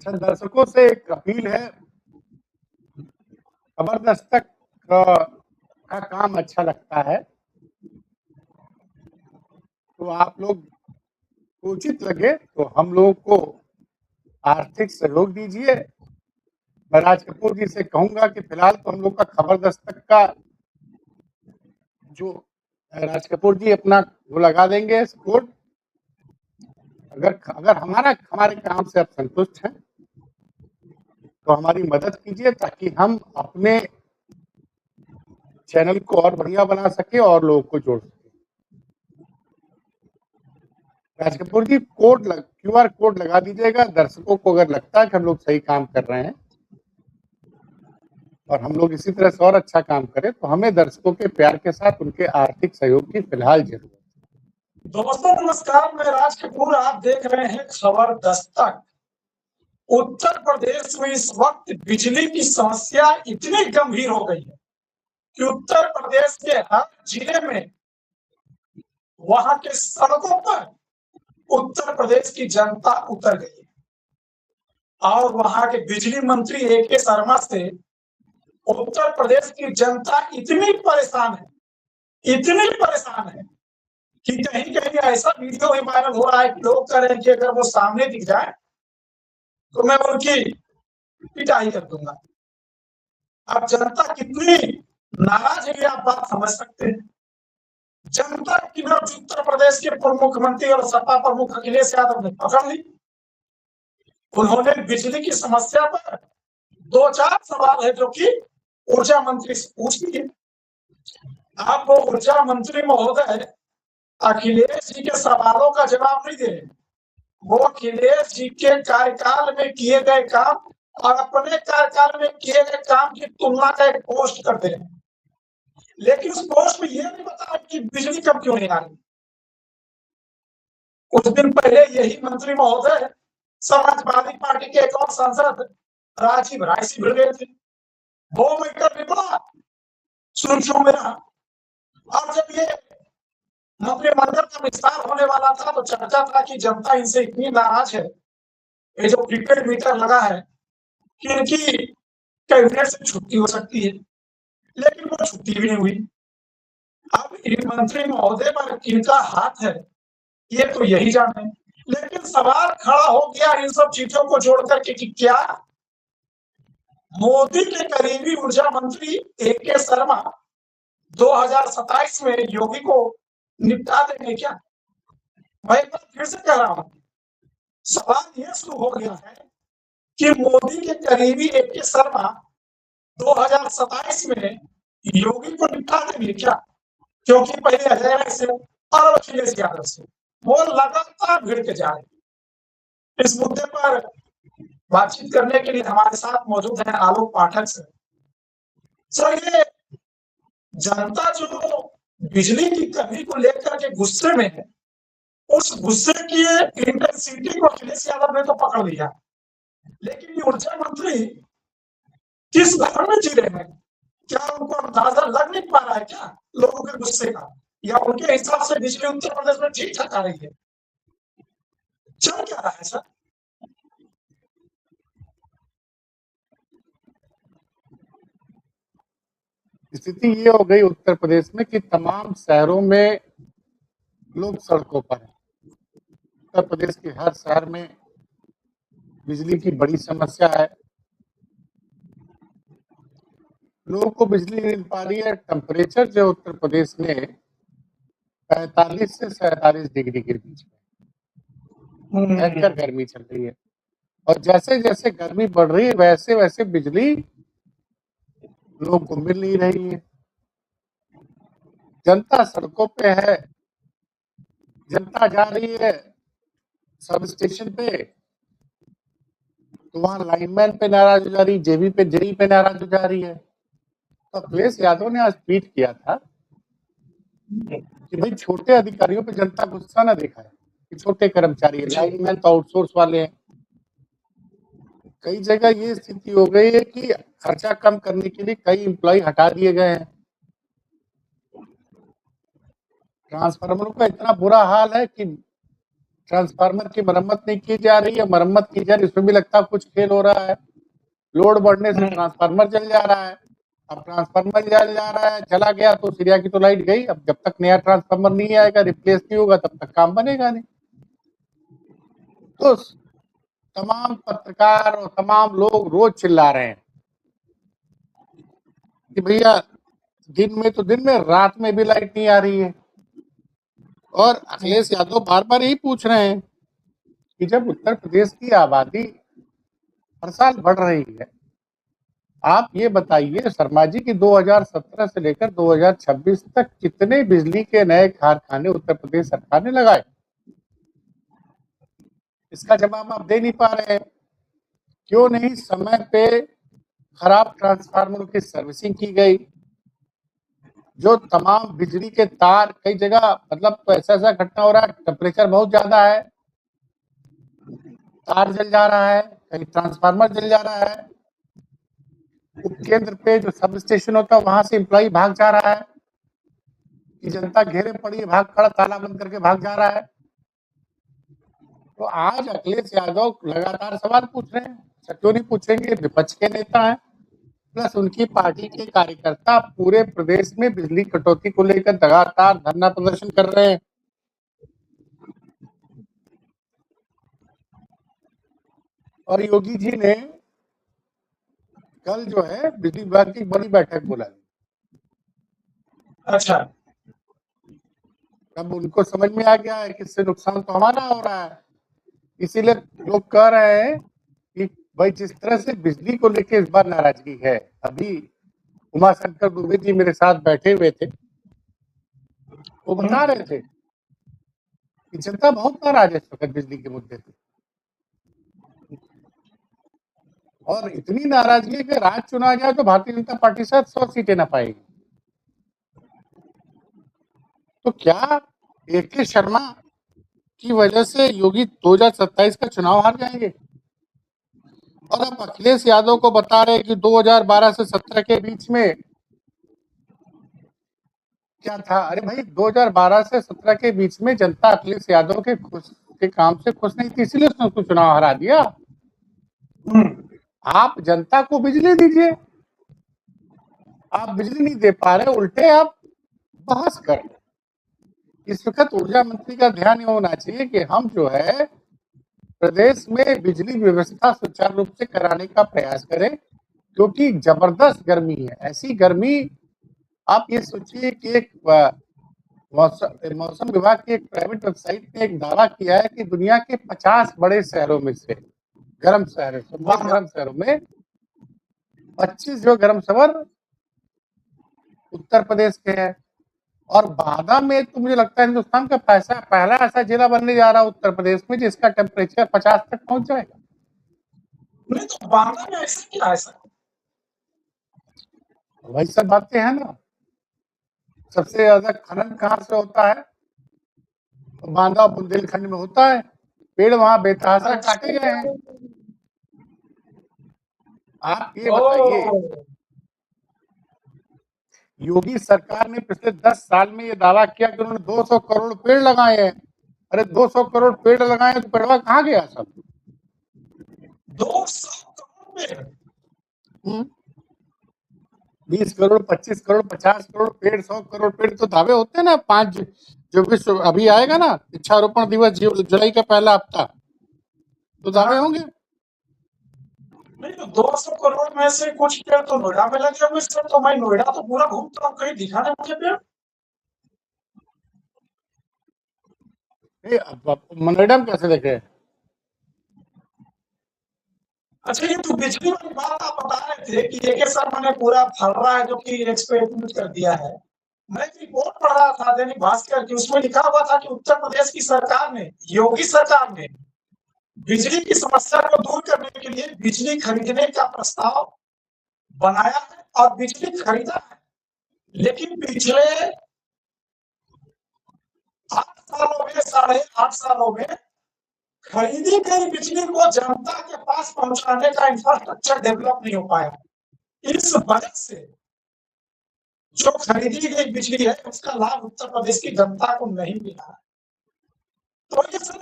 अच्छा, दर्शकों से एक अपील है, खबर दस्तक का काम अच्छा लगता है, तो आप लोग उचित लगे तो हम लोगों को आर्थिक सहयोग दीजिए। मैं राज कपूर जी से कहूंगा कि फिलहाल तो हम लोग का खबर दस्तक का जो राज कपूर जी अपना वो लगा देंगे कोड। अगर हमारे काम से आप संतुष्ट हैं तो हमारी मदद कीजिए ताकि हम अपने चैनल को और बढ़िया बना सके और लोगों को जोड़ सके। राज कपूर जी QR कोड लगा दीजिएगा। दर्शकों को अगर लगता है कि हम लोग सही काम कर रहे हैं और हम लोग इसी तरह से और अच्छा काम करें तो हमें दर्शकों के प्यार के साथ उनके आर्थिक सहयोग की फिलहाल जरूरत है। दोस्तों नमस्कार, मैं राज कपूर, आप देख रहे हैं खबर दस्तक। उत्तर प्रदेश में इस वक्त बिजली की समस्या इतनी गंभीर हो गई है कि उत्तर प्रदेश के हर जिले में, वहां के सड़कों पर उत्तर प्रदेश की जनता उतर गई है और वहां के बिजली मंत्री AK शर्मा से उत्तर प्रदेश की जनता इतनी परेशान है कि कहीं कहीं ऐसा वीडियो भी वायरल हो रहा है कि लोग कह रहे हैं कि अगर वो सामने दिख जाए तो मैं उनकी पिटाई कर दूंगा। अब जनता कितनी नाराज है आप बात समझ सकते हैं। जनता की नब्ज उत्तर प्रदेश के पूर्व मुख्यमंत्री और सपा प्रमुख अखिलेश यादव ने पकड़ ली। उन्होंने बिजली की समस्या पर 2-4 सवाल है जो कि ऊर्जा मंत्री से पूछ लिए। आप वो ऊर्जा मंत्री महोदय अखिलेश जी के सवालों का जवाब नहीं दे रहे, वो अखिलेश जी के कार्यकाल में किए गए काम और अपने कार्यकाल में किए गए काम की तुलना का एक पोस्ट करते हैं, लेकिन उस पोस्ट में यह नहीं बता कि बिजली कब क्यों नहीं आ रही। कुछ दिन पहले यही मंत्री महोदय समाजवादी पार्टी के एक और सांसद राजीव राय से मिल गए थे। 2 मीटर निकला, सुर्खियों में रहा। और जब ये मंत्रिमंडल का विस्तार होने वाला था तो चर्चा था कि जनता इनसे इतनी नाराज है, ये जो प्रीपेड मीटर लगा है, कि इनकी कैबिनेट से छुट्टी हो सकती है, लेकिन वो छुट्टी भी नहीं हुई। अब इन मंत्री महोदय पर किनका हाथ है ये तो यही जाने, लेकिन सवाल खड़ा हो गया इन सब चीजों को जोड़ करके कि क्या मोदी के करीबी ऊर्जा मंत्री AK शर्मा 2027 में योगी को निपटा देंगे क्या? मैं एक बार फिर से कह रहा हूं, सवाल यह शुरू हो गया है कि मोदी के करीबी AK शर्मा 2027 में योगी को निपटा देंगे क्या? क्योंकि पहले अजय राय से और अखिलेश यादव से वो लगातार भिड़ के जा रहे। इस मुद्दे पर बातचीत करने के लिए हमारे साथ मौजूद है आलोक पाठक सर। सर, ये जनता जो बिजली की कमी को लेकर के गुस्से में है, उस गुस्से की इंटेंसिटी को अखिलेश यादव ने तो पकड़ लिया, लेकिन ये ऊर्जा मंत्री किस घर में जी रहे हैं? क्या उनको अंदाजा लग नहीं पा रहा है क्या लोगों के गुस्से का, या उनके हिसाब से बिजली उत्तर प्रदेश में ठीक ठाक आ रही है? चल क्या रहा है सर? स्थिति ये हो गई उत्तर प्रदेश में कि तमाम शहरों में लोग सड़कों पर हैं। उत्तर प्रदेश के हर शहर में बिजली की बड़ी समस्या है, लोगों को बिजली नहीं मिल पा रही है। टेम्परेचर जो उत्तर प्रदेश में 45 से 47 डिग्री के बीच में भयंकर गर्मी चल रही है, और जैसे जैसे गर्मी बढ़ रही है वैसे वैसे बिजली लोगों को मिल नहीं रही है। जनता सड़कों पे है, जनता जा रही है सब स्टेशन पे, तो वहां लाइनमैन पे नाराज हो जा रही, जेई पे नाराज हो जा रही है। तो अखिलेश यादव ने आज ट्वीट किया था कि भाई छोटे अधिकारियों पे जनता गुस्सा ना दिखाए कि छोटे कर्मचारी है, लाइनमैन तो आउटसोर्स वाले हैं। कई जगह ये स्थिति हो गई है कि खर्चा कम करने के लिए कई एम्प्लॉय हटा दिए गए हैं। ट्रांसफार्मरों का इतना बुरा हाल है कि ट्रांसफार्मर की मरम्मत नहीं की जा रही है, मरम्मत की जा रही है, इसमें भी लगता है कुछ खेल हो रहा है। लोड बढ़ने से ट्रांसफार्मर जल जा रहा है। अब ट्रांसफार्मर जल जा रहा है, चला गया तो सीरिया की तो लाइट गई। अब जब तक नया ट्रांसफार्मर नहीं आएगा, रिप्लेस नहीं होगा, तब तक काम बनेगा नहीं। तो तमाम पत्रकार और तमाम लोग रोज चिल्ला रहे हैं कि भैया दिन में तो दिन में, रात में भी लाइट नहीं आ रही है। और अखिलेश यादव बार बार यही पूछ रहे हैं कि जब उत्तर प्रदेश की आबादी हर साल बढ़ रही है, आप ये बताइए शर्मा जी की 2017 से लेकर 2026 तक कितने बिजली के नए कारखाने उत्तर प्रदेश सरकार ने लगाए? इसका जवाब आप दे नहीं पा रहे हैं। क्यों नहीं समय पे खराब ट्रांसफार्मर की सर्विसिंग की गई? जो तमाम बिजली के तार कई जगह, मतलब तो ऐसा घटना हो रहा है, टेम्परेचर बहुत ज्यादा है, तार जल जा रहा है, कहीं ट्रांसफार्मर जल जा रहा है, उपकेंद्र पे जो सब स्टेशन होता है वहां से एम्प्लॉई भाग जा रहा है कि जनता घेरे पड़ी है, भाग खड़ा, ताला बंद करके भाग जा रहा है। तो आज अखिलेश यादव लगातार सवाल पूछ रहे हैं। क्यों नहीं पूछेंगे? विपक्ष के नेता हैं, प्लस उनकी पार्टी के कार्यकर्ता पूरे प्रदेश में बिजली कटौती को लेकर लगातार धरना प्रदर्शन कर रहे हैं। और योगी जी ने कल जो है बिजली विभाग की बड़ी बैठक बुला ली। अच्छा, अब उनको समझ में आ गया है कि इससे नुकसान तो हमारा हो रहा है, इसीलिए लोग कह रहे हैं कि भाई जिस तरह से बिजली को लेकर इस बार नाराजगी है, अभी उमाशंकर दुबे जी मेरे साथ बैठे हुए थे, वो बता रहे थे कि जनता बहुत नाराज है इस वक्त बिजली के मुद्दे पे, और इतनी नाराजगी है कि राज्य चुना जाए तो भारतीय जनता पार्टी शायद 100 सीटें ना पाएगी। तो क्या AK शर्मा की वजह से योगी 2027 का चुनाव हार जाएंगे? और अब अखिलेश यादव को बता रहे कि 2012 से 17 के बीच में क्या था? अरे भाई 2012 से 17 के बीच में जनता अखिलेश यादव के काम से खुश नहीं थी, इसलिए उसने उसको चुनाव हरा दिया। आप जनता को बिजली दीजिए, आप बिजली नहीं दे पा रहे, उल्टे आप बहस कर। इस वक्त ऊर्जा मंत्री का ध्यान ये होना चाहिए कि हम जो है प्रदेश में बिजली व्यवस्था सुचारू रूप से कराने का प्रयास करें, क्योंकि जबरदस्त गर्मी है। ऐसी गर्मी, आप ये सोचिए कि एक मौसम विभाग की एक प्राइवेट वेबसाइट ने एक दावा किया है कि दुनिया के 50 बड़े शहरों में से, गर्म शहरों में 25 जो गर्म शहर उत्तर प्रदेश के हैं। और बांदा में तो मुझे लगता है हिंदुस्तान का पहला ऐसा जिला बनने जा रहा है उत्तर प्रदेश में जिसका टेम्परेचर 50 तक पहुंच जाएगा। नहीं तो बांदा में ऐसा क्या है सर? वही सब बातें हैं ना। सबसे ज्यादा खनन कहाँ से होता है? बांदा बुंदेलखंड में होता है। पेड़ वहां बेतहाशा काटे गए हैं। आप ये बताइए, योगी सरकार ने पिछले 10 साल में ये दावा किया कि उन्होंने 200 करोड़ पेड़ लगाए हैं। अरे 200 करोड़ पेड़ लगाए तो पेड़वा कहाँ गया सब? 200 करोड़ पेड़, 20 करोड़, 25 करोड़, 50 करोड़ पेड़, 100 करोड़ पेड़ तो दावे होते हैं ना। 5 जो विश्व अभी आएगा ना, वृक्षारोपण दिवस जुलाई का पहला हफ्ता, तो दावे होंगे। नहीं तो 200 करोड़ में से कुछ पेड़ तो नोएडा में लगे हुए सर। तो मैं नोएडा तो पूरा घूमता हूँ, कहीं दिखा ना मुझे पेड़। नोएडा में कैसे देखे? अच्छा, ये तो बिजली वाली बात आप बता रहे थे कि AK शर्मा ने पूरा फर्रा है जो कि एक्सपेरिमेंट कर दिया है। मैं एक रिपोर्ट पढ़ रहा था दैनिक भास्कर की, उसमें लिखा हुआ था कि उत्तर प्रदेश की सरकार ने, योगी सरकार ने बिजली की समस्या को दूर करने के लिए बिजली खरीदने का प्रस्ताव बनाया है और बिजली खरीदा है। लेकिन पिछले 8 सालों में, 8.5 सालों में खरीदी गई बिजली को जनता के पास पहुंचाने का इंफ्रास्ट्रक्चर डेवलप नहीं हो पाया। इस वजह से जो खरीदी गई बिजली है उसका लाभ उत्तर प्रदेश की जनता को नहीं मिला। तो ये सर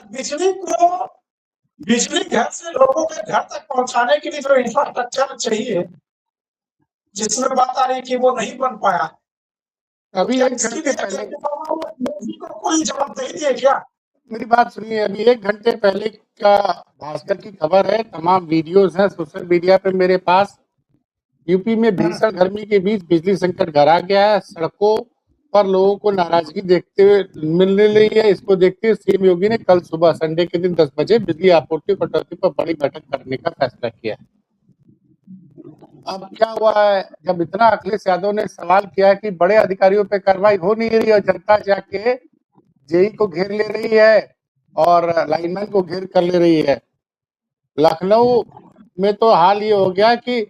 बिजली घर से लोगों के घर तक पहुंचाने के लिए जो इंफ्रास्ट्रक्चर चाहिए, जिसमें बात आ रही कि वो नहीं बन पाया, अभी क्या एक इसके घंटे लिए पहले मोदी को कोई जवाबदेही है क्या? मेरी बात सुनिए, अभी एक घंटे पहले का भास्कर की खबर है, तमाम वीडियोस हैं सोशल मीडिया पे मेरे पास। यूपी में भीषण गर्मी के बीच बिजली संकट गहरा गया है। सड़कों पर लोगों को नाराजगी देखते हुए मिलने रही है। इसको देखते हुए सीएम योगी ने कल सुबह संडे के दिन 10 बजे बिजली आपूर्ति कटौती पर बड़ी बैठक करने का फैसला किया। अब क्या हुआ है, जब इतना अखिलेश यादव ने सवाल किया कि बड़े अधिकारियों पे कार्रवाई हो नहीं रही और जनता जाके जेई को घेर ले रही है और लाइनमैन को घेर कर ले रही है। लखनऊ में तो हाल ये हो गया कि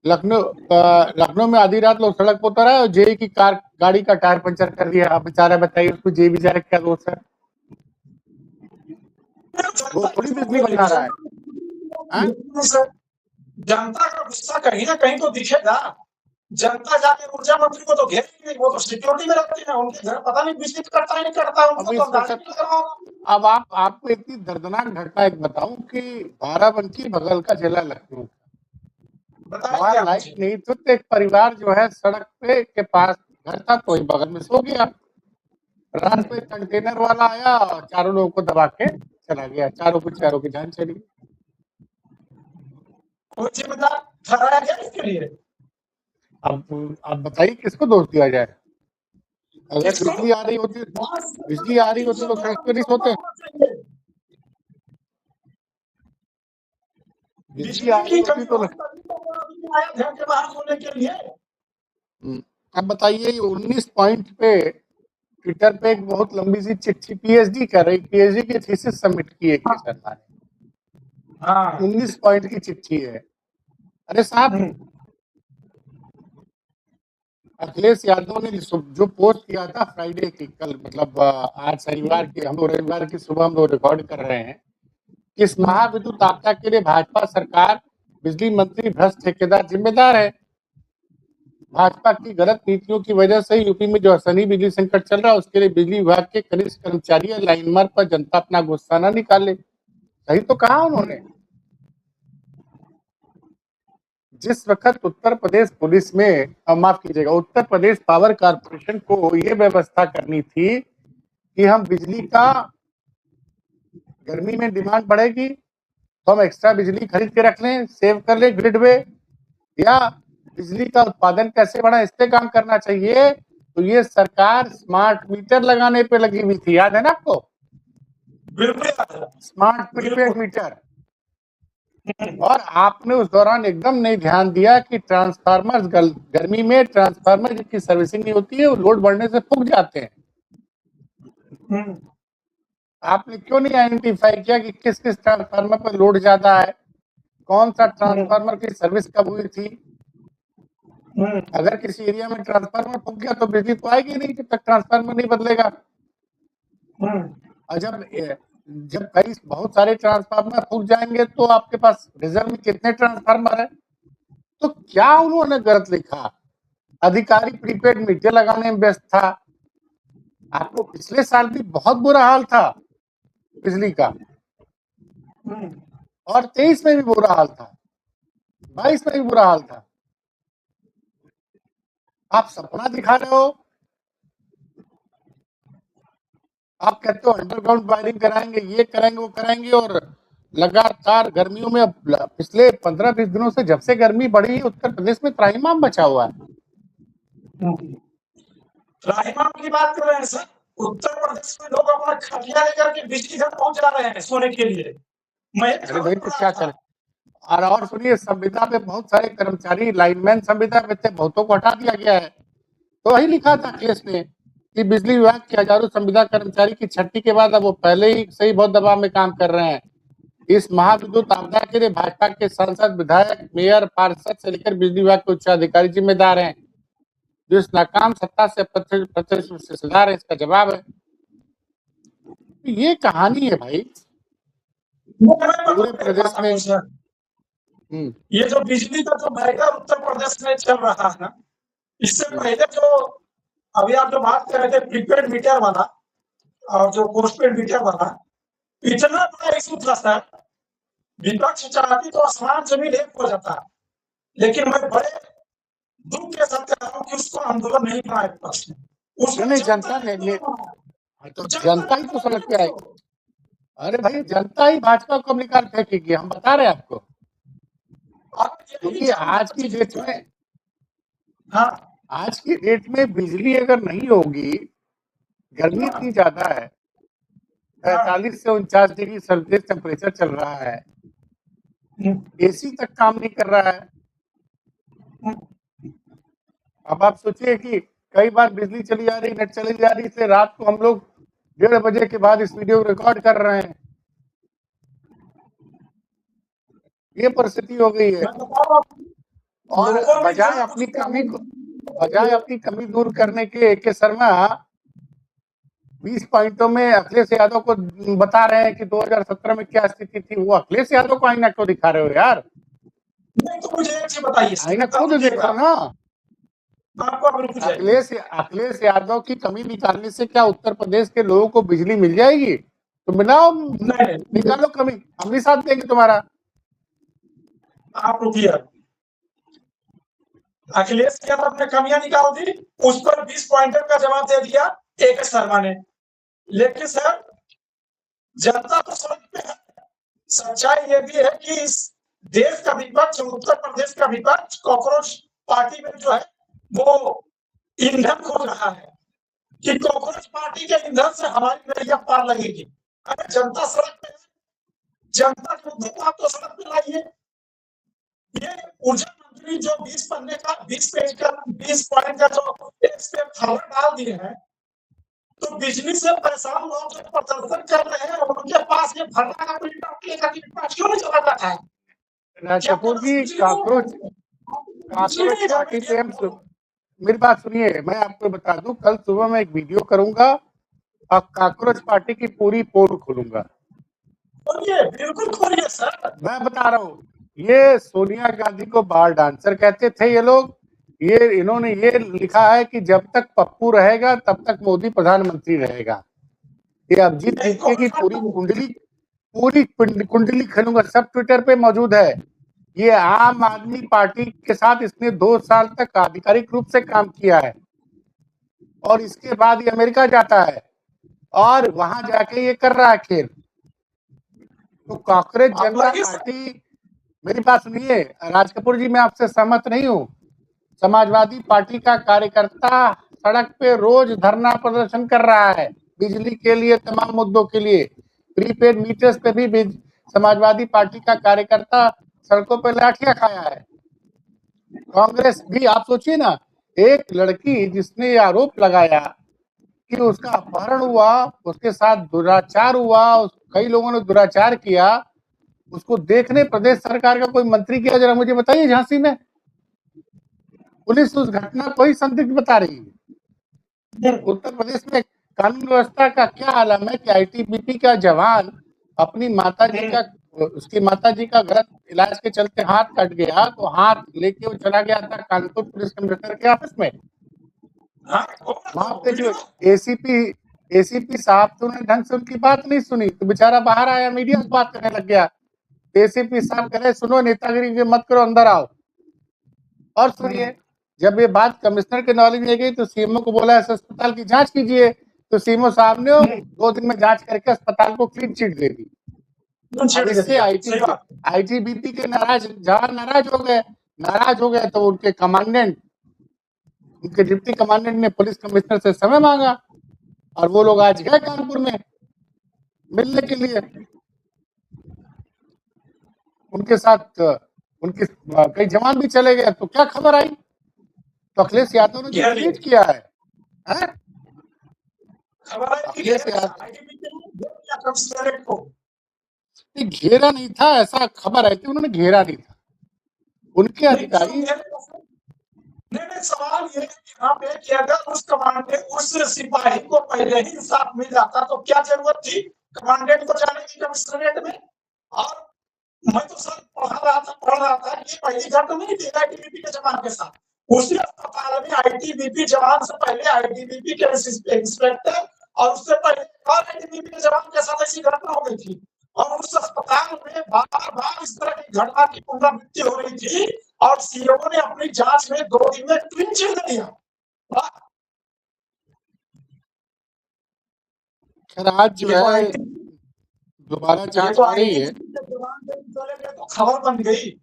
लखनऊ में आधी रात लोग सड़क पर उतर आए और जेई की गाड़ी का टायर पंचर कर दिया। आप बेचारा बताइए, उसको जेई बेचारे क्या दोष है? वो थोड़ी बिजली बना रहा है। जनता का गुस्सा कहीं ना कहीं तो दिखेगा। जनता जाके ऊर्जा मंत्री को तो घेर नहीं, वो तो सिक्योरिटी में रहते हैं, उनके घर पता नहीं बिजली कटता है नहीं करता उनको। अब आपको इतनी दर्दनाक घटना एक बताऊं कि बाराबंकी बगल का जिला लखनऊ, वहाँ लाइट नहीं तो एक परिवार जो है सड़क पे के पास घर था, तो बगल में सो गया। रात में कंटेनर वाला आया, चारों लोगों को दबा के चला गया, चारों की जान चली। जिम्मेदार ठहराया गया इसके लिए। अब बताइए किसको दोष दिया जाए? अगर बिजली आ रही होती तो सड़क पे नहीं सोते। बिजली आ रही होती तो अब बताइए, 19 पॉइंट पे ट्विटर पे एक बहुत लंबी सी चिट्ठी पीएचडी की थीसिस सबमिट की है सरकार ने। हाँ, 19 पॉइंट की चिट्ठी है। अरे साहब, अखिलेश यादव ने जो पोस्ट किया था फ्राइडे की, कल मतलब आज शनिवार की, हम लोग रविवार की सुबह हम लोग रिकॉर्ड कर रहे हैं, किस महाविद्युत आपदा के लिए भाजपा सरकार, बिजली मंत्री भ्रष्ट ठेकेदार जिम्मेदार है। भाजपा की गलत नीतियों की वजह से यूपी में जो असहनीय बिजली संकट चल रहा है, उसके लिए बिजली विभाग के कनिष्ठ कर्मचारी लाइनमैन पर जनता अपना गुस्सा न निकाले। सही तो कहा उन्होंने। जिस वक्त उत्तर प्रदेश पुलिस में, माफ कीजिएगा, उत्तर प्रदेश पावर कॉर्पोरेशन को ये व्यवस्था करनी थी कि हम बिजली का गर्मी में डिमांड बढ़ेगी तो हम एक्स्ट्रा बिजली खरीद के रख लें, सेव कर लें ग्रिड में, या बिजली का उत्पादन कैसे बढ़ा, इस पे काम करना चाहिए। तो ये सरकार स्मार्ट मीटर लगाने पे लगी हुई थी, याद है ना आपको? बिल्कुल, स्मार्ट प्रीपेड मीटर। और आपने उस दौरान एकदम नहीं ध्यान दिया कि ट्रांसफार्मर गर्मी में ट्रांसफार्मर जिसकी सर्विसिंग नहीं होती है, वो लोड बढ़ने से फूक जाते हैं। आपने क्यों नहीं आइडेंटिफाई किया कि किस किस ट्रांसफार्मर पर लोड ज्यादा है, कौन सा ट्रांसफार्मर की सर्विस कब हुई थी? अगर किसी एरिया में ट्रांसफार्मर फूक गया तो बिजली तो आएगी नहीं जब तक ट्रांसफार्मर नहीं बदलेगा। और जब कई बहुत सारे ट्रांसफार्मर फूक जाएंगे तो आपके पास रिजर्व में कितने ट्रांसफार्मर है? तो क्या उन्होंने गलत लिखा? अधिकारी प्रीपेड मीटर लगाने में व्यस्त था। आपको पिछले साल भी बहुत बुरा हाल था बिजली का, और 23 में भी बुरा हाल था, 22 में भी बुरा हाल था। आप सपना दिखा रहे हो। आप कहते हो अंडरग्राउंड वायरिंग कराएंगे, ये कराएंगे, वो कराएंगे, और लगातार गर्मियों में पिछले 15-20 दिनों से जब से गर्मी बढ़ी, उत्तर प्रदेश में त्राहिमाम बचा हुआ है। त्राहिमाम की बात कर रहे हैं सर। उत्तर प्रदेश में लोग अपना खटिया लेकर के बिजली घर पहुंच जा रहे हैं सोने के लिए। अरे भाई तो क्या चले। और सुनिए, संविदा पे बहुत सारे कर्मचारी लाइनमैन संविदा पे थे, बहुतों को हटा दिया गया है। तो वही लिखा था केस में कि बिजली विभाग के हजारों संविदा कर्मचारी की छुट्टी के बाद अब वो पहले ही सही बहुत दबाव में काम कर रहे हैं। इस महाविद्युत आपदा के लिए भाजपा के सांसद, विधायक, मेयर, पार्षद से लेकर बिजली विभाग के उच्च अधिकारी जिम्मेदार हैं, जो इस नाकाम सत्ता से प्रत्यक्ष हिस्सेदार है। इसका जवाब है। ये कहानी है भाई पूरे प्रदेश में। ये जो बिजली का जो मैटर उत्तर प्रदेश में चल रहा है ना, इससे पहले जो अभी आप जो बात कर रहे थे प्रीपेड मीटर वाला, और जो पोस्टपेड मीडिया बना, इतना बड़ा इशू था सर, विपक्ष चाहती तो आसमान जमीन एक हो जाता, लेकिन मैं बड़े दुख के साथ कह रहा हूँ कि उसको आंदोलन नहीं बनाया विपक्ष ने। नहीं, जनता ने तो जनता ही तो सड़क पे आई। अरे भाई, जनता ही भाजपा को निकाल फेंकेगी, हम बता रहे हैं आपको। क्योंकि आज की डेट में, हाँ, आज की डेट में बिजली अगर नहीं होगी, गर्मी इतनी ज्यादा है, 45 से 49 डिग्री सेल्सियस टेम्परेचर चल रहा है, एसी तक काम नहीं कर रहा है। अब आप सोचिए कि कई बार बिजली चली जा रही, नेट चली जा रही, इसलिए रात को हम लोग 1:30 बजे के बाद इस वीडियो को रिकॉर्ड कर रहे हैं। ये परिस्थिति हो गई है। और बजाय अपनी कमी दूर करने के के शर्मा 20 पॉइंटों में अखिलेश यादव को बता रहे हैं कि 2017 में क्या स्थिति थी। वो अखिलेश यादव को आईना क्यों दिखा रहे हो यार? नहीं तो मुझे एक चीज बताइए, आईना खुद देखो ना। आपको अखिलेश यादव की कमी निकालने से क्या उत्तर प्रदेश के लोगों को बिजली मिल जाएगी? तो मिलाओ, निकालो कमी, हम भी साथ देंगे तुम्हारा। आप रुकिए, अखिलेश यादव ने कमियां निकाल दी, उस पर 20 पॉइंटर का जवाब दे दिया AK शर्मा ने। लेकिन सर, जनता तो सड़क पे है। सच्चाई ये भी है कि इस देश का विपक्ष, उत्तर प्रदेश का विपक्ष कॉकरोच पार्टी में जो है वो ईंधन खोज रहा है कि कॉकरोच पार्टी के ईंधन से हमारी नैया पार लगेगी। अरे जनता सड़क पे है, जनता के मुद्दे को आप तो सड़क पे लाइए। ये ऊर्जा मंत्री जो 20 पन्ने का 20 पेज का 20 पॉइंट का जो खबर डाल दिए हैं, तो बिजली से परेशान लोग जो प्रदर्शन कर रहे हैं उनके पास ये भरना का क्यों नहीं चला जाता है? राज कपूर जी, कॉकरोच पार्टी पे हम, मेरी बात सुनिए, मैं आपको बता दूं, कल सुबह मैं एक वीडियो करूंगा और कॉकरोच पार्टी की पूरी पोल खोलूंगा। बिल्कुल खोलिए सर। मैं बता रहा हूँ, ये सोनिया गांधी को बार डांसर कहते थे ये लोग। ये इन्होंने ये लिखा है कि जब तक पप्पू रहेगा तब तक मोदी प्रधानमंत्री रहेगा। ये अभिजीत गुप्ते की पूरी कुंडली खेलूंगा, सब ट्विटर पे मौजूद है। ये आम आदमी पार्टी के साथ इसने 2 साल तक आधिकारिक रूप से काम किया है और इसके बाद ये अमेरिका जाता है और वहां जाके ये कर रहा है खेल। तो कॉकरोच जनता पार्टी, मेरी बात सुनिए राज कपूर जी, मैं आपसे सहमत नहीं हूँ। समाजवादी पार्टी का कार्यकर्ता सड़क पे रोज धरना प्रदर्शन कर रहा है बिजली के लिए, तमाम मुद्दों के लिए। प्रीपेड मीटर्स पे भी समाजवादी पार्टी का कार्यकर्ता सड़कों पे लाठियां खाया है। कांग्रेस भी, आप सोचिए ना, एक लड़की जिसने आरोप लगाया कि उसका अपहरण हुआ, उसके साथ दुराचार हुआ, कई लोगों ने दुराचार किया, उसको देखने प्रदेश सरकार का कोई मंत्री गया? जरा मुझे बताइए, झांसी में पुलिस उस घटना को ही संदिग्ध बता रही है। उत्तर प्रदेश में कानून व्यवस्था का क्या आलम है कि ITBP का जवान अपनी माताजी का, उसकी माताजी का गलत इलाज के चलते हाथ कट गया, तो हाथ लेके वो चला गया था कानपुर पुलिस कमिश्नर के ऑफिस में। वहां पे जो ACP साहब थे, उन्होंने ढंग से उनकी बात नहीं सुनी, तो बेचारा बाहर आया, मीडिया से बात करने लग गया। ACP साहब कह रहे, सुनो नेतागिरी मत करो, अंदर आओ। और सुनिए, जब ये बात कमिश्नर के नॉलेज में गई तो CMO को बोला इस अस्पताल की जांच कीजिए, तो CMO साहब ने 2 दिन में जांच करके अस्पताल को क्लीन चिट दे दी। इससे ITBP के जवान नाराज हो गए, तो उनके कमांडेंट, उनके डिप्टी कमांडेंट ने पुलिस कमिश्नर से समय मांगा और वो लोग आज गए कानपुर में मिलने के लिए। उनके साथ उनके कई जवान भी चले गए, तो क्या खबर आई? तो अखिलेश यादव ने जो ट्वीट किया है, अखिलेश यादव घेरा नहीं था, ऐसा खबर है कि उन्होंने घेरा नहीं था। उनके अधिकारी, नहीं, सवाल ये यहाँ पे कि अगर उस कमांडेंट, उस सिपाही को पहले ही इंसाफ मिल जाता तो क्या जरूरत थी कमांडेंट को जाने की कमिश्नरेट में? और मैं तो सर पढ़ रहा था कि पहली घटना नहीं थी ITBP के जवान के साथ। उसी अस्पताल में ITBP जवान से पहले ITBP के इंस्पेक्टर और उससे पहले एक और आईटीबीपी के जवान के साथ ऐसी घटना हो गई थी और उस अस्पताल में बार-बार इस तरह की घटना की पुनरावृत्ति हो रही थी और सीएमओ ने अपनी जांच में 2 दिन में क्लीन चिट दे दिया। वाह! खैर आज जो ये तो है आईटीबीपी दोबारा ये जांच तो हो रही है। आईटीबीपी के जवान जब चले गए तो खबर बन गई।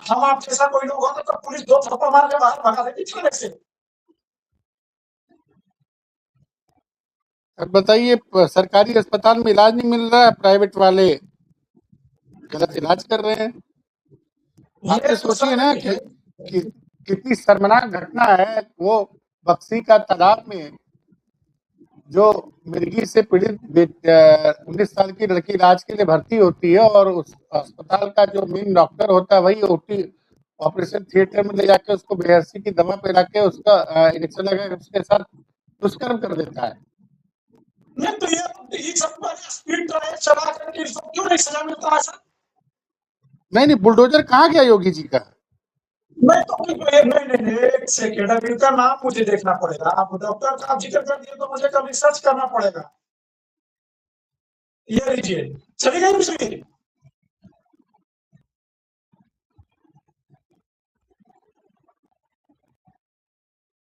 हम आप जैसा कोई लोग होता तो पुलिस 2 थप्पड़ मार के बाहर भगा देती थाने से। अब बताइए सरकारी अस्पताल में इलाज नहीं मिल रहा है, प्राइवेट वाले गलत इलाज कर रहे हैं। आप ये ये तो सोचिए ना सच है। कि कितनी शर्मनाक घटना है। वो बक्सी का तालाब में जो मिर्गी से पीड़ित 19 साल की लड़की इलाज के लिए भर्ती होती है और उस अस्पताल का जो मेन डॉक्टर होता है वही ओटी ऑपरेशन थिएटर में ले जाके उसको बेहोशी की दवा पिला के उसका इंजेक्शन लगा के उसके साथ दुष्कर्म कर देता है। नहीं तो ये सब स्पीड ट्रायल चला करके इसको क्यों नहीं सजा मिलता है सर? नहीं बुलडोजर कहाँ गया योगी जी का? नहीं, एक सेकेंड, अब इनका नाम मुझे देखना पड़ेगा। आप डॉक्टर का जिक्र कर दिए तो मुझे कभी रिसर्च करना पड़ेगा। ये लीजिए, चली गई बिजली।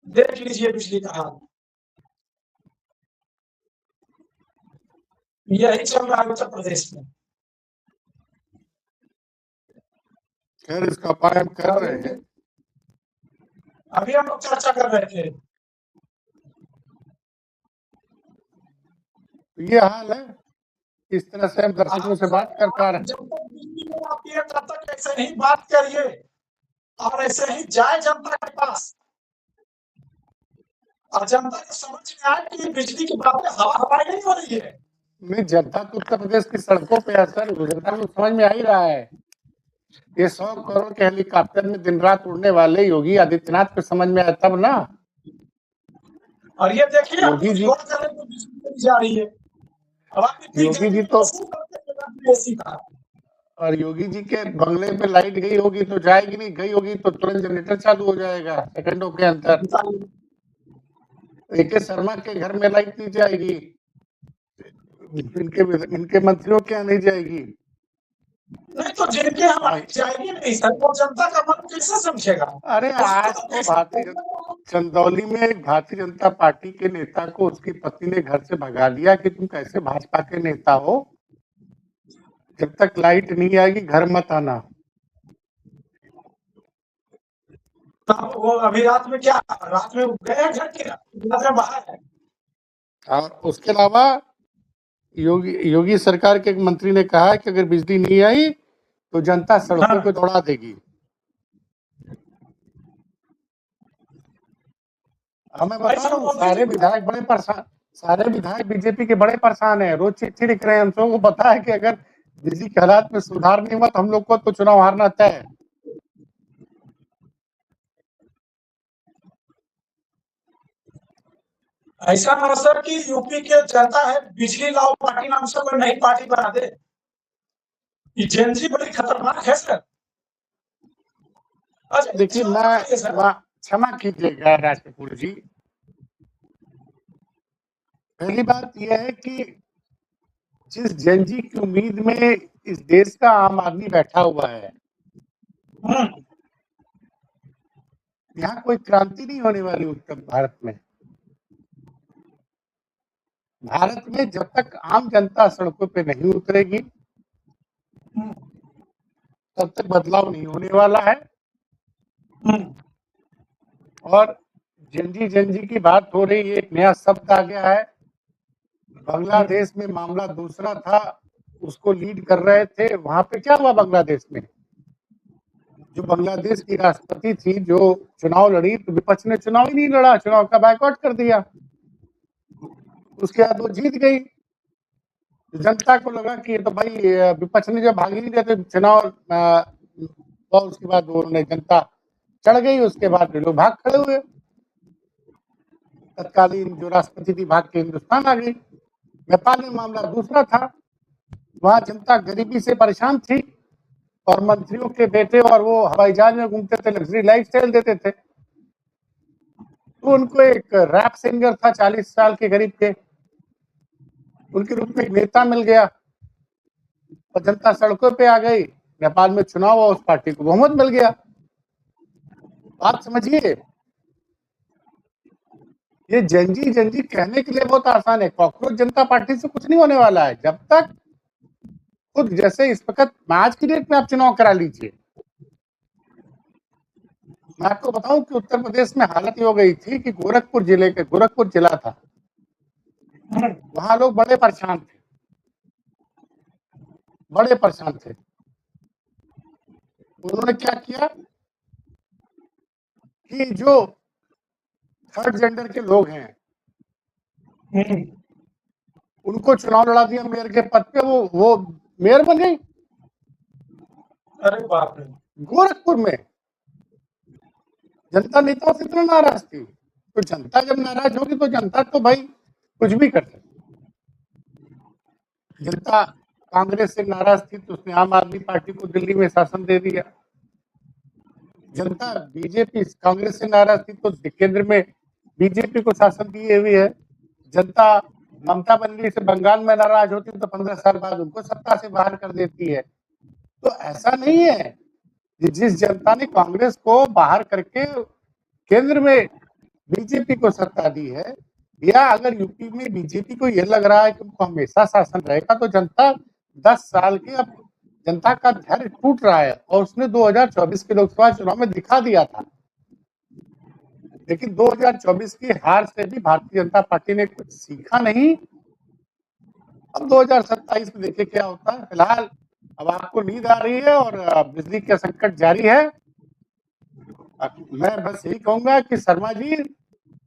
देख लीजिए बिजली का हाल। यही चल रहा है उत्तर प्रदेश में। खैर इसका उपाय हम कर रहे हैं। अभी हम लोग चर्चा कर रहे थे। ये हाल है, इस तरह से हम दर्शकों से बात कर पा रहे हैं। जब तक बिजली नहीं आती है तब तक ऐसे ही बात करिए और ऐसे ही जाए जनता के पास और जनता को समझ में आए कि बिजली की बातें हवा हवाई नहीं हो रही है। नहीं, जनता तो उत्तर प्रदेश की सड़कों पे असर जनता को समझ में आ ही रहा है। ये 100 करोड़ के हेलीकॉप्टर में दिन रात उड़ने वाले योगी आदित्यनाथ को समझ में आया तब ना। और ये देखिए योगी जी जा रही है। योगी जी तो और योगी जी के बंगले में लाइट गई होगी तो जाएगी नहीं, गई होगी तो तुरंत जनरेटर चालू हो जाएगा सेकंडों के अंदर। AK शर्मा के घर में लाइट नहीं जाएगी, इनके मंत्रियों के यहाँ नहीं जाएगी। नहीं तो जिनके यहाँ जाएगी नहीं सर, वो जनता का मन कैसे समझेगा? अरे आज तो भारतीय चंदौली में एक भारतीय जनता पार्टी के नेता को उसकी पत्नी ने घर से भगा दिया कि तुम कैसे भाजपा के नेता हो, जब तक लाइट नहीं आएगी घर मत आना। वो अभी रात में क्या रात में गए घर के बाहर है। और उसके अलावा योगी सरकार के एक मंत्री ने कहा है कि अगर बिजली नहीं आई तो जनता सड़कों पे दौड़ा देगी। हमें बता रहा हूँ सारे विधायक बड़े परेशान, सारे विधायक बीजेपी के बड़े परेशान है, रोज चिट्ठी लिख रहे हैं। हम सबको पता है कि अगर बिजली के हालात में सुधार नहीं हुआ तो हम लोग को तो चुनाव हारना तय है। ऐसा ना सर कि यूपी के जनता है बिजली लाओ पार्टी नाम से कोई नई पार्टी बना दे। ये जेनजी बड़ी खतरनाक है सर। देखिए मैं क्षमा कीजिएगा राज कपूर जी, पहली बात यह है कि जिस जेनजी की उम्मीद में इस देश का आम आदमी बैठा हुआ है, यहाँ कोई क्रांति नहीं होने वाली उत्तर भारत में। भारत में जब तक आम जनता सड़कों पे नहीं उतरेगी तब तक बदलाव नहीं होने वाला है। और जेनजी की बात हो रही है, एक नया शब्द आ गया है। बांग्लादेश में मामला दूसरा था, उसको लीड कर रहे थे। वहां पे क्या हुआ बांग्लादेश में? जो बांग्लादेश की राष्ट्रपति थी जो चुनाव लड़ी, तो विपक्ष ने चुनाव ही नहीं लड़ा, चुनाव का बायकॉट कर दिया। उसके बाद वो जीत गई। जनता को लगा कि तो भाई विपक्ष ने जब भाग ही नहीं दिया तो चुनाव, और उसके बाद उन्होंने जनता चढ़ गई। उसके बाद लोग भाग खड़े हुए, तत्कालीन जो राष्ट्रपति थी भाग के हिंदुस्तान आ गई। नेपाल में मामला दूसरा था, वहां जनता गरीबी से परेशान थी और मंत्रियों के बेटे और वो हवाई जहाज में घूमते थे, लग्जरी लाइफ स्टाइल देते थे। तो उनको एक रैप सिंगर था 40 साल के करीब के, उनके रूप में एक नेता मिल गया और जनता सड़कों पे आ गई। नेपाल में चुनाव हुआ, उस पार्टी को बहुमत मिल गया। आप समझिए, ये जंजी कहने के लिए बहुत आसान है। कॉकरोच जनता पार्टी से कुछ नहीं होने वाला है जब तक खुद, जैसे इस वक्त आज की डेट में आप चुनाव करा लीजिए। मैं आपको बताऊं कि उत्तर प्रदेश में हालत ये हो गई थी कि गोरखपुर जिला था, वहां लोग बड़े परेशान थे। उन्होंने क्या किया कि जो थर्ड जेंडर के लोग हैं उनको चुनाव लड़ा दिया मेयर के पद पे। वो मेयर बन गई। अरे बाप रे। गोरखपुर में जनता नेताओं से इतना नाराज थी, तो जनता जब नाराज होगी तो जनता तो भाई कुछ भी कर सकती। जनता कांग्रेस से नाराज थी तो उसने आम आदमी पार्टी को दिल्ली में शासन दे दिया। जनता बीजेपी कांग्रेस से नाराज थी तो केंद्र में बीजेपी को शासन दिए हुई है। जनता ममता बनर्जी से बंगाल में नाराज होती है तो 15 साल बाद उनको सत्ता से बाहर कर देती है। तो ऐसा नहीं है, जिस जनता ने कांग्रेस को बाहर करके केंद्र में बीजेपी को सत्ता दी है, या अगर यूपी में बीजेपी को यह लग रहा है कि उनको हमेशा शासन रहेगा, तो जनता 10 साल के अब जनता का धैर्य टूट रहा है और उसने 2024 के लोकसभा चुनाव में दिखा दिया था। लेकिन 2024 की हार से भी भारतीय जनता पार्टी ने कुछ सीखा नहीं। अब 2027 में देखिए क्या होता है। फिलहाल अब आपको नींद आ रही है और बिजली का संकट जारी है। मैं बस यही कहूंगा कि शर्मा जी,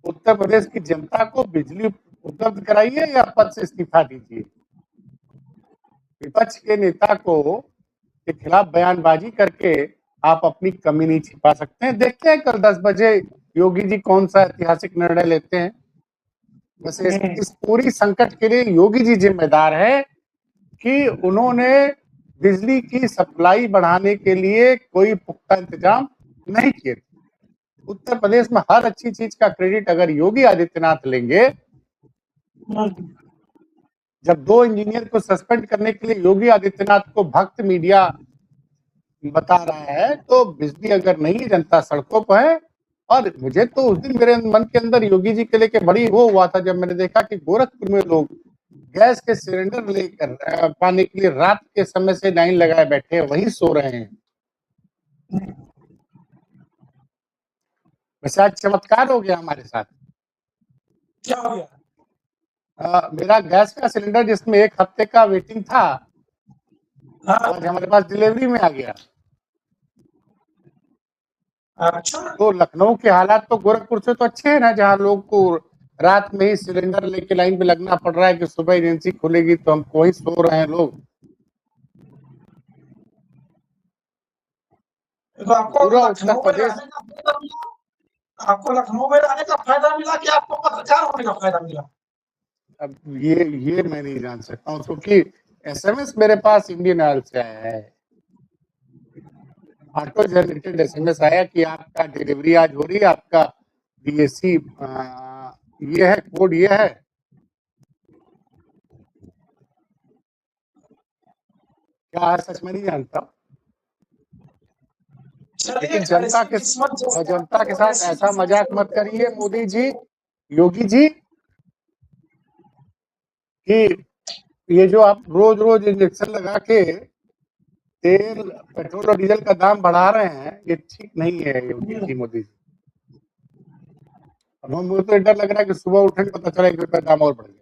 उत्तर प्रदेश की जनता को बिजली उपलब्ध कराइए या पद से इस्तीफा दीजिए। विपक्ष के नेता के खिलाफ बयानबाजी करके आप अपनी कमी नहीं छिपा सकते हैं। देखते हैं कल 10 बजे योगी जी कौन सा ऐतिहासिक निर्णय लेते हैं। वैसे इस पूरी संकट के लिए योगी जी जिम्मेदार है कि उन्होंने बिजली की सप्लाई बढ़ाने के लिए कोई पुख्ता इंतजाम नहीं किए। उत्तर प्रदेश में हर अच्छी चीज का क्रेडिट अगर योगी आदित्यनाथ लेंगे, जब 2 इंजीनियर को सस्पेंड करने के लिए योगी आदित्यनाथ को भक्त मीडिया बता रहा है, तो बिजली अगर नहीं, जनता सड़कों पर है। और मुझे तो उस दिन मेरे मन के अंदर योगी जी के लेके बड़ी वो हुआ था जब मैंने देखा कि गोरखपुर में लोग गैस के सिलेंडर लेकर पाने के लिए रात के समय से लाइन लगाए बैठे हैं, वही सो रहे हैं। वैसे आज चमत्कार हो गया हमारे साथ। क्या हो गया? मेरा गैस का सिलेंडर जिसमें 1 हफ्ते का वेटिंग था, आज हमारे पास डिलीवरी में आ गया। अच्छा। तो लखनऊ के हालात तो गोरखपुर से तो अच्छे हैं ना, जहाँ लोग को रात में ही सिलेंडर लेके लाइन पे लगना पड़ रहा है कि सुबह एजेंसी खुलेगी तो हम वही सो रहे हैं लोग। तो आपको पूरा उत्तर लखनऊ में प्रदेश, रहने का फायदा मिला? आपको लखनऊ में रहने का फायदा मिला कि आपको पत्रकार होने का फायदा मिला? अब ये मैं नहीं जान सकता हूँ, क्योंकि एसएमएस मेरे पास इंडियन ऑयल से आया है। ऑटो जनरेटेड एसएमएस आया कि आपका डिलीवरी आज हो रही है, आपका बीएससी ये है, कोड ये है। क्या है सच में नहीं जानता, लेकिन जनता के साथ ऐसा मजाक मत करिए मोदी जी, योगी जी, कि ये जो आप रोज रोज इंजेक्शन लगा के तेल, पेट्रोल और डीजल का दाम बढ़ा रहे हैं, ये ठीक नहीं है योगी जी, मोदी जी। अब मुझे तो डर लग रहा है कि सुबह उठने पता चला 1 रुपया दाम और बढ़ गया।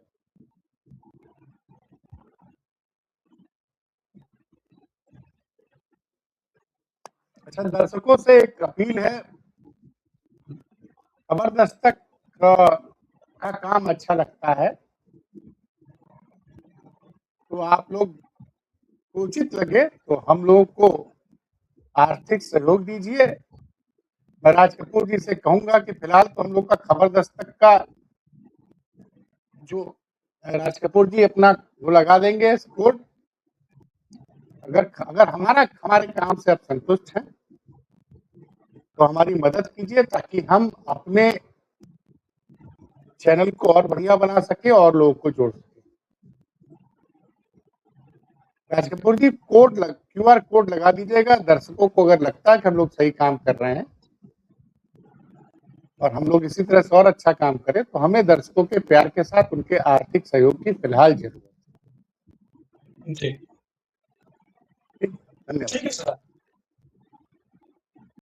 अच्छा, दर्शकों से एक अपील है, खबर दस्तक का काम अच्छा लगता है तो आप लोग उचित लगे तो हम लोगों को आर्थिक सहयोग दीजिए। मैं राज कपूर जी से कहूंगा कि फिलहाल तो हम लोग का खबर दस्तक का जो राज कपूर जी अपना वो लगा देंगे कोड। अगर हमारे काम से आप संतुष्ट हैं तो हमारी मदद कीजिए, ताकि हम अपने चैनल को और बढ़िया बना सके और लोगों को जोड़ सके। राज कपूर जी, QR कोड लगा दीजिएगा। दर्शकों को अगर लगता है कि हम लोग सही काम कर रहे हैं और हम लोग इसी तरह से और अच्छा काम करें, तो हमें दर्शकों के प्यार के साथ उनके आर्थिक सहयोग की फिलहाल जरूरत है। ठीक धन्यवाद। है सर।